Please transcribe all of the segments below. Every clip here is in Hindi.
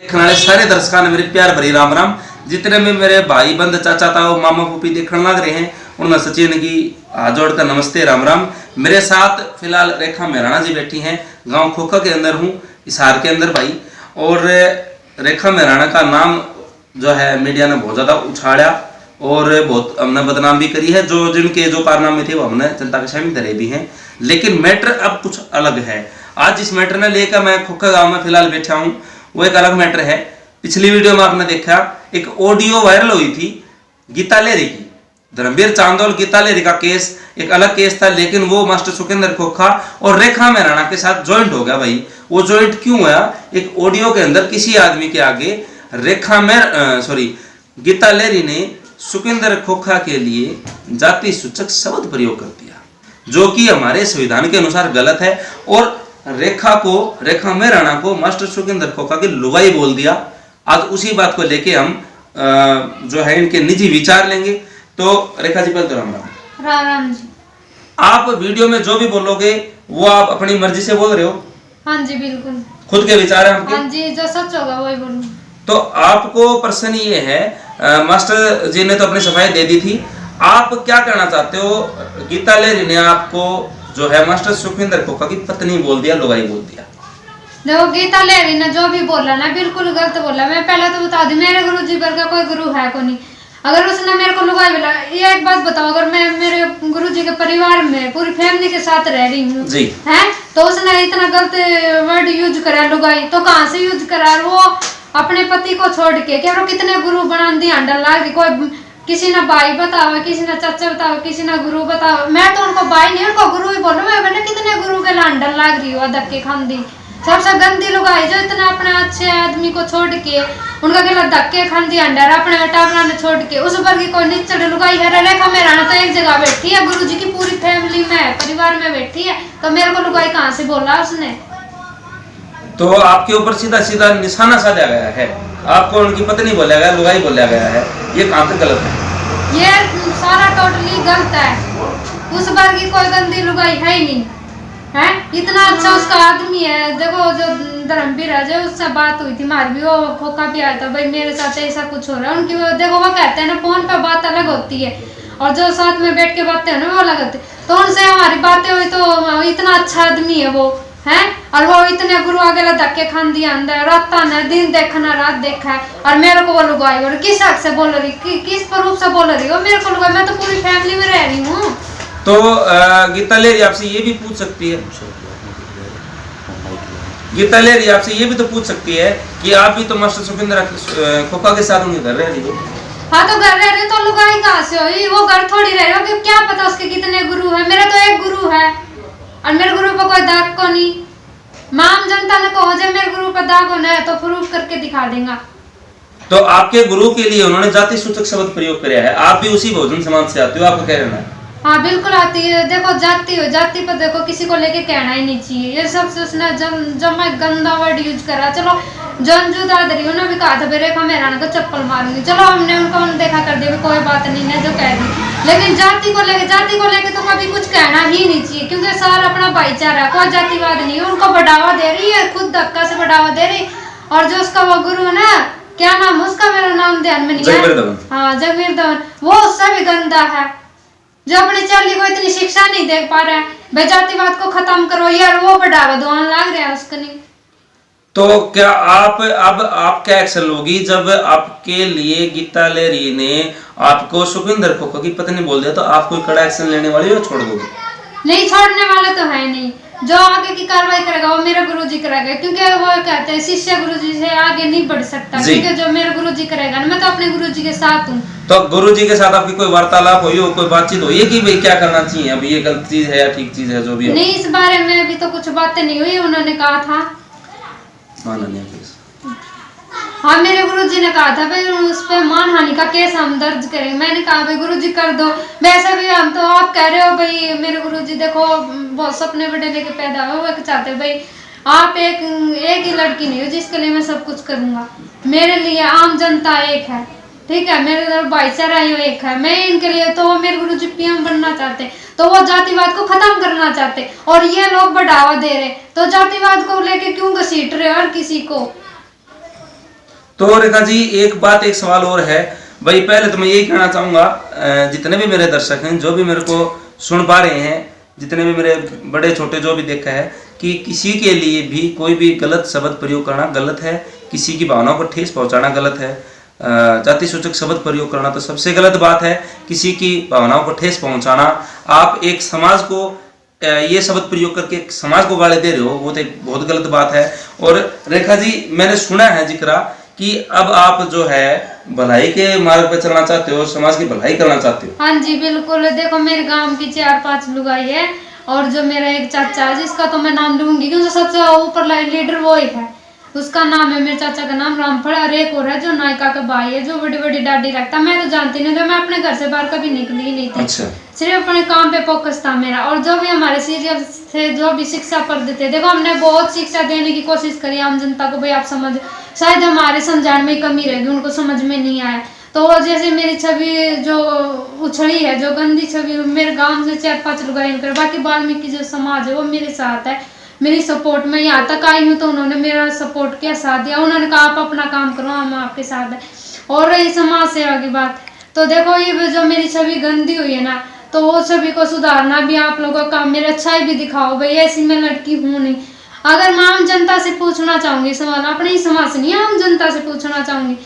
देखने वाले सारे दर्शकों ने मेरे प्यार भरी राम राम। जितने भी मेरे भाई बंद चाचा था वो मामा पुपी देखने लग रहे हैं उनमें सचिन की हाथ जोड़कर नमस्ते राम राम। मेरे साथ फिलहाल रेखा मेहराणा जी बैठी हैं, गांव खोखा के अंदर हूँ, हिसार के अंदर भाई। और रेखा मेहराणा का नाम जो है मीडिया ने बहुत ज़्यादा उछाड़ा और बहुत हमने बदनाम भी करी है। जो जिनके जो कारनामे थे वो हमने जनता के सामने धरे भी हैं, लेकिन मैटर अब कुछ अलग है। आज इस मैटर ने लेकर मैं खोखा गाँव में फिलहाल बैठा हूँ, वो एक अलग मैटर है। पिछली वीडियो में आपने देखा एक ऑडियो वायरल हुई थी गीता लेरी की, धर्मवीर चांदोल गीता लेरी का केस एक अलग केस था, लेकिन वो मास्टर सुखिंदर खोखा और रेखा मेहराणा के साथ ज्वाइंट हो गया भाई। वो ज्वाइंट क्यों हुआ? एक ऑडियो के अंदर किसी आदमी के आगे गीता लेरी ने सुखिंदर खोखा के लिए जाति सूचक शब्द प्रयोग कर दिया, जो कि हमारे संविधान के अनुसार गलत है। और रेखा मेहराणा को मास्टर सुखिंदर खोखा की लुगाई बोल दिया। आज उसी बात को लेके हम जो है इनके निजी विचार लेंगे। तो रेखा जी पहले तो राम राम। राम राम जी। आप वीडियो में जो भी बोलोगे वो आप अपनी मर्जी से बोल रहे हो? हाँ जी बिल्कुल, खुद के विचार हैं आपके? हाँ जी, जो सच होगा वही बोलूं। तो आपको प्रश्न ये है, मास्टर जी ने तो अपनी सफाई दे दी थी, आप क्या करना चाहते हो? गीता लेरी ने आपको जो है मास्टर सुखविंदर खोखा की पत्नी बोल दिया, लुगाई बोल दिया। देखो गीता लेरी ने जो भी बोला ना बिल्कुल गलत बोला। मैं पहले तो बता दूं, मेरे गुरु जी पर का कोई गुरु है को नहीं। अगर उसने मेरे को लुगाई बोला, ये एक बात बताओ, अगर मैं मेरे गुरु जी के परिवार में पूरी फैमिली के साथ रह रही हूँ है, तो उसने इतना गलत वर्ड यूज करा लुगाई, तो कहाँ से यूज करा? वो अपने पति को छोड़ के क्या कितने गुरु बना दी अंडर लाग रही। कोई किसी ने भाई बताओ, किसी ने चाचा बताओ, किसी ने गुरु बताओ। मैं तो उनको भाई नहीं उनको गुरु ही बोलूं। मैं मैंने कितने गुरु के लांडर लाग रही हो, धक्के खांदी। सबसे गंदी लुगाई जो इतना अपने अच्छे आदमी को छोड़ के उनका गला धक्के खांदी अंडर अपने टाबरा ने छोड़ के, उस पर की कोई निचड़ लुगाई है? रेखा मेहराणा तो एक जगह बैठी है, गुरु जी की पूरी फैमिली में परिवार में बैठी है, तो मेरे को लुगाई कहाँ से बोला उसने? तो आपके ऊपर सीधा सीधा निशाना साधा गया है, आपको उनकी पत्नी बोला गया, लुगाई बोला गया है, ये कहाँ तक गलत है? ये सारा टोटली गलत है। उस बार की कोई गंदी लुगाई है ही नहीं है। इतना अच्छा उसका आदमी है। देखो जो धर्मवीर है, जो उससे बात हुई थी हमारी भी, वो खोखा भी आया था भाई मेरे साथ ऐसा कुछ हो रहा है। उनकी देखो वो कहते हैं ना फोन पे बात अलग होती है और जो साथ में बैठ के बातें है ना वो अलग होती है। तो उनसे हमारी बातें हुई, तो इतना अच्छा आदमी है वो है, और वो इतने गुरु आगे धक्के खान दिया अंदर, रात ने दिन देखा ना रात देखा है, और मेरे को वो लुगाई और किस हक से बोल रही, किस प्रूफ से बोल रही हो मेरे को लुगाई? मैं तो पूरी फैमिली में रह रही हूँ। तो गीता लेरी आपसे ये भी पूछ सकती है, गीता लेरी आपसे ये भी तो पूछ सकती है कि आप भी तो मास्टर सुखविंदर खोखा के साथ उनके घर रह रही हो। हाँ तो घर रह रही हो तो लुगाई कहाँ से हुई? वो घर थोड़ी रह रही हो कि क्या पता उसके कितने गुरु है। मेरा तो एक गुरु है और मेरे गुरु पर कोई दाग को नहीं। माम जनता ने कहो जब मेरे गुरु पर दाग होना है तो प्रूफ करके दिखा देगा। तो आपके गुरु के लिए उन्होंने जाति सूचक शब्द प्रयोग किया है, आप भी उसी भोजन समाज से आते हो, आपको कह रहे हैं? हाँ बिल्कुल आती है। देखो जाति हो, जाति पर देखो किसी को लेके कहना ही नहीं चाहिए। ये सब उसने जब मैं गंदा वर्ड यूज करा, चलो जंजू दादरी उन्होंने भी कहा था रेखा मेहराणा को चप्पल मारूंगी, चलो हमने उनको देखा कर दिया कोई बात नहीं है जो कह दी। लेकिन जाति को लेके तो कभी कुछ कहना ही नहीं चाहिए, क्योंकि सारा अपना भाईचारा है, कोई जातिवाद नहीं है। उनको बढ़ावा दे रही है, खुद धक्का से बढ़ावा दे रही। और जो उसका वो गुरु है ना, क्या नाम उसका, मेरा नाम ध्यान में नहीं है, हाँ जगवीर धवन, वो उससे भी गंदा है, जो अपनी चाली को इतनी शिक्षा नहीं दे पा रहा है। भाई जातिवाद को खत्म करो यार, वो बढ़ावा दोन लाग रहा है उसका नहीं। तो क्या आप अब आप क्या एक्शन लोगी जब आपके लिए गीता लेरी ने आपको सुखविंदर खोखा की पत्नी बोल दिया? तो आप कोई कड़ा एक्शन लेने वाली हो, छोड़ दोगे? नहीं छोड़ने वाले तो है नहीं। जो आगे की कार्रवाई करेगा वो मेरा गुरुजी करेगा, क्योंकि वो कहते हैं शिष्य गुरुजी से आगे नहीं बढ़ सकता, क्योंकि जो मेरा गुरुजी करेगा ना, मैं तो अपने गुरुजी के साथ हूँ। तो गुरुजी के साथ आपकी कोई वार्तालाप हुई हो, कोई बातचीत हुई है कि भाई क्या करना चाहिए, अभी ये गलत चीज है या ठीक चीज है, जो भी? नहीं, इस बारे में अभी तो कुछ बातें नहीं हुई। उन्होंने कहा था हाँ, मेरे गुरुजी ने कहा था भाई उस पर मानहानि का केस हम दर्ज करेंगे। मैंने कहा भाई गुरुजी कर दो। वैसे भी हम तो आप कह रहे हो भाई मेरे गुरुजी देखो बहुत सपने बड़े लेके पैदा हुए, वो चाहते भाई आप एक ही लड़की नहीं हो जिसके लिए मैं सब कुछ करूंगा। मेरे लिए आम जनता एक है, ठीक है, मेरे भाईचारा एक है। मैं इनके लिए तो मेरे गुरुजी पीएम बनना चाहते, तो वो जातिवाद को खत्म करना चाहते, और ये लोग बढ़ावा दे रहे, तो जातिवाद को लेके क्यों घसीट रहे हर किसी को? तो रेखा जी एक बात, एक सवाल और है भाई। पहले तो मैं यही कहना चाहूंगा, जितने भी मेरे दर्शक हैं, जो भी मेरे को सुन पा रहे हैं, जितने भी मेरे बड़े छोटे जो भी देखा है, कि किसी के लिए भी कोई भी गलत शब्द प्रयोग करना गलत है, किसी की भावनाओं को ठेस पहुंचाना गलत है, जाति सूचक शब्द प्रयोग करना तो सबसे गलत बात है, किसी की भावनाओं को ठेस पहुंचाना। आप एक समाज को ये शब्द प्रयोग करके एक समाज को गाली दे रहे हो, वो तो एक बहुत गलत बात है। और रेखा जी मैंने सुना है जिक्र कि अब आप जो है भलाई के मार्ग पर चलना चाहते हो, समाज की भलाई करना चाहते हो। हाँ जी बिल्कुल। देखो मेरे गांव की 4-5 लुगाई है, और जो मेरा एक चाचा है जिसका तो मैं नाम लूंगी क्योंकि सबसे ऊपर लीडर वो ही है, उसका नाम है, मेरे चाचा का नाम रामफल। और एक और है जो नायका का भाई है, जो बड़ी बड़ी दाढ़ी रखता। मैं तो जानती नहीं, तो मैं अपने घर से बाहर कभी निकली ही नहीं थी। अच्छा। सिर्फ अपने काम पे फोकस था मेरा। और जो भी हमारे सीरियल थे, जो भी शिक्षा पढ़ते थे, देखो हमने बहुत शिक्षा देने की कोशिश करी आम जनता को, भाई आप समझ, शायद हमारे समझाने में कमी रहेगी, उनको समझ में नहीं आया। तो जैसे मेरी छवि जो उछड़ी है, जो गंदी छवि, मेरे गांव से 4-5 लोग कर, बाकी वाल्मीकि जो समाज है वो मेरे साथ है, मेरी सपोर्ट में। यहाँ तक आई हूँ तो उन्होंने मेरा सपोर्ट किया, साथ दिया। उन्होंने कहा आप अपना काम करो, हम आपके साथ है। और रही समाज सेवा की बात, तो देखो ये जो मेरी छवि गंदी हुई है ना, तो वो छवि को सुधारना भी आप लोगों का काम, मेरी अच्छाई भी दिखाओ भाई, ऐसी मैं लड़की हूँ नहीं। अगर मैं आम जनता से पूछना चाहूंगी सवाल, अपने ही समाज से नहीं, आम जनता से पूछना चाहूंगी,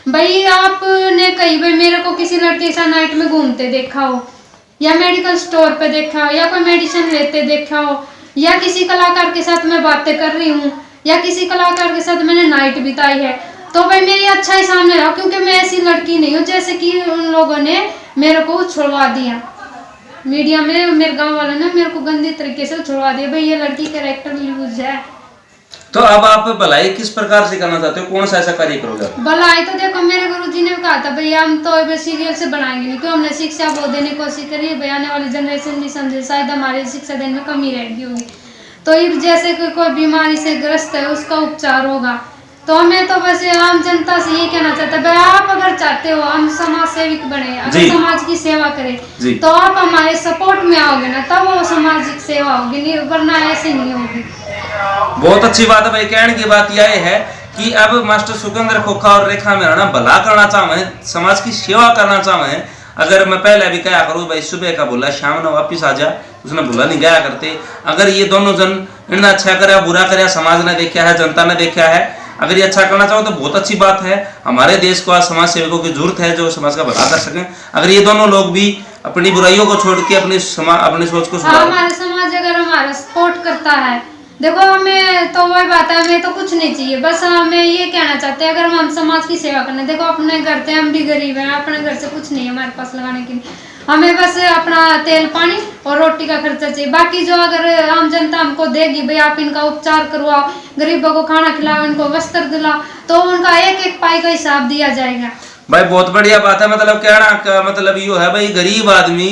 भाई आपने कहीं भाई मेरे को किसी लड़के के साथ नाइट में घूमते देखा हो, या मेडिकल स्टोर पे देखा हो, या कोई मेडिसिन लेते देखा हो, या किसी कलाकार के साथ मैं बातें कर रही हूँ, या किसी कलाकार के साथ मैंने नाइट बिताई है, तो भाई मेरी अच्छाई सामने रहो, क्योंकि मैं ऐसी लड़की नहीं हूँ जैसे कि उन लोगों ने मेरे को छुड़वा दिया। मीडिया में मेरे गांव वालों ने मेरे को गंदी तरीके से छुड़वा दिया, भाई ये लड़की कैरेक्टर यूज है। तो अब आप भलाई किस प्रकार से करना चाहते हो, कौन सा ऐसा कार्य करोगे? भलाई तो देखो मेरे गुरुजी ने कहा था भैया हम तो सीरियल से बनाएंगे नहीं, क्यों हमने शिक्षा वो देने की कोशिश करी, भैया आने वाली जनरेशन भी समझे, शायद हमारे शिक्षा देने में कमी रहेगी होगी। तो ये जैसे कि कोई बीमारी से ग्रस्त है उसका उपचार होगा, तो हमें तो बस आम जनता से ये कहना चाहता है, भाई आप अगर चाहते हो हम समाज सेविक बने, अगर समाज की सेवा करें, तो आप हमारे सपोर्ट में आओगे ना, तब वो सामाजिक सेवा होगी, नहीं वरना ऐसे नहीं होगी। बहुत अच्छी बात है भाई। कहने की बात यह है कि अब मास्टर सुकेंद्र खोखा और रेखा मेहराणा भला करना चाहे, समाज की सेवा करना चाहे। अगर मैं पहले भी कहा करूँ भाई, सुबह का बोला शाम ने वापिस आ जा, उसने भूला नहीं गया करते। अगर ये दोनों जन इन्हें अच्छा करे बुरा करे, समाज ने देखा है, जनता ने देखा है, अगर ये अच्छा करना चाहो तो बहुत अच्छी बात है। हमारे देश को आज समाज सेवकों की जरूरत है जो समाज का भला कर सकें। अगर ये दोनों लोग भी अपनी बुराइयों को छोड़ के अपनी सोच को सुधार, हमारा समाज अगर हमारा सपोर्ट करता है, देखो हमें तो वही बात है, हमें तो कुछ नहीं चाहिए, बस हमें ये कहना चाहते हैं अगर हम समाज की सेवा करना, देखो अपने घर से हम भी गरीब हैं, अपने घर से कुछ नहीं है हमारे पास लगाने के लिए, हमें बस अपना तेल पानी और रोटी का खर्चा चाहिए। बाकी जो अगर आम जनता हमको देगी, भाई आप इनका उपचार करवाओ, गरीबों को खाना खिलाओ, इनको वस्त्र दिलाओ, तो उनका एक एक पाई का हिसाब दिया जाएगा। भाई बहुत बढ़िया बात है। मतलब कहना का मतलब यो है भाई, गरीब आदमी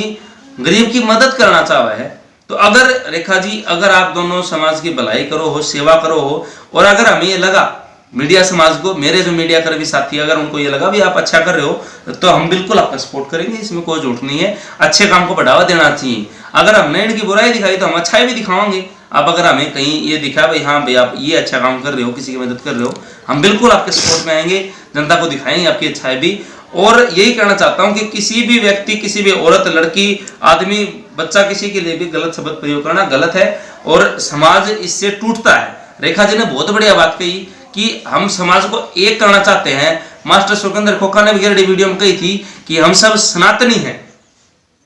गरीब की मदद करना चाहे है, तो अगर रेखा जी अगर आप दोनों समाज की भलाई करो हो, सेवा करो हो, और अगर हमें ये लगा मीडिया समाज को, मेरे जो मीडिया कर्मी साथी, अगर उनको ये लगा भी आप अच्छा कर रहे हो, तो हम बिल्कुल आपका सपोर्ट करेंगे, इसमें कोई झूठ नहीं है। अच्छे काम को बढ़ावा देना चाहिए। अगर हमने इनकी बुराई दिखाई तो हम अच्छाई भी दिखाएंगे। अब अगर हमें कहीं ये दिखा भाई हाँ भाई आप ये अच्छा काम कर रहे हो, किसी की मदद कर रहे हो, हम बिल्कुल आपके सपोर्ट में आएंगे, जनता को दिखाएंगे आपकी अच्छाई भी। और यही कहना चाहता हूँ कि किसी भी व्यक्ति, किसी भी औरत, लड़की, आदमी, बच्चा, किसी के लिए भी गलत शब्द प्रयोग करना गलत है और समाज इससे टूटता है। रेखा जी ने बहुत बढ़िया बात कही कि हम समाज को एक करना चाहते हैं। मास्टर सुकेंद्र खोखा ने भी वीडियो में कही थी कि हम सब सनातनी हैं,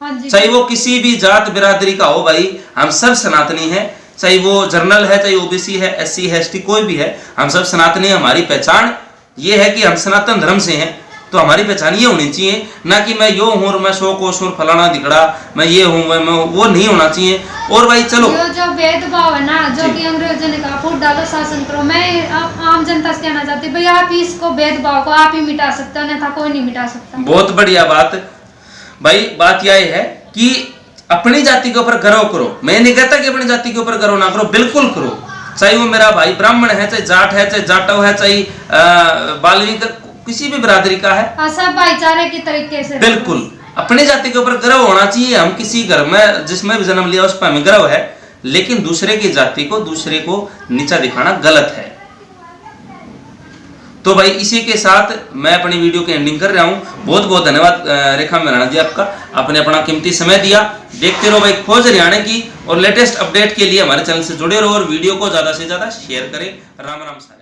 चाहे वो किसी भी जात बिरादरी का हो, भाई हम सब सनातनी हैं, चाहे वो जर्नल है, चाहे ओबीसी है, एससी है, एसटी कोई भी है, हम सब सनातनी। हमारी पहचान ये है कि हम सनातन धर्म से हैं, तो हमारी पहचान ये होनी चाहिए, ना कि मैं यो हूँ और मैं सो को सुर फलाना दिखड़ा, मैं ये हूँ मैं वो नहीं होना चाहिए। और भाई चलो जो भेदभाव है ना, जो कि अंग्रेजों ने कहा फूट डालो शासन करो, मैं आम जनता से कहना चाहती हूँ भाई आप इसको भेदभाव को आप ही मिटा सकते हो, अन्यथा कोई नहीं मिटा सकता। बहुत बढ़िया बात भाई। बात यह है कि अपनी जाति के ऊपर गर्व करो। मैं नहीं कहता कि अपनी जाति के ऊपर गर्व ना करो, बिल्कुल करो, चाहे वो मेरा भाई ब्राह्मण है, चाहे जाट है, चाहे जाटव है, चाहे बाल्मीकि किसी भी बिरादरी का है, सब भाईचारे की तरीके से बिल्कुल अपनी जाति के ऊपर गर्व होना चाहिए। हम किसी घर में जिसमें भी जन्म लिया उस पर हमें गर्व है, लेकिन दूसरे की जाति को, दूसरे को नीचा दिखाना गलत है। तो भाई इसी के साथ मैं अपनी वीडियो की एंडिंग कर रहा हूँ। बहुत बहुत धन्यवाद रेखा मेहराणा जी आपका, आपने अपना कीमती समय दिया। देखते रहो भाई खोज हरियाणा की, और लेटेस्ट अपडेट के लिए हमारे चैनल से जुड़े रहो और वीडियो को ज़्यादा से ज़्यादा शेयर करें। राम राम सारे।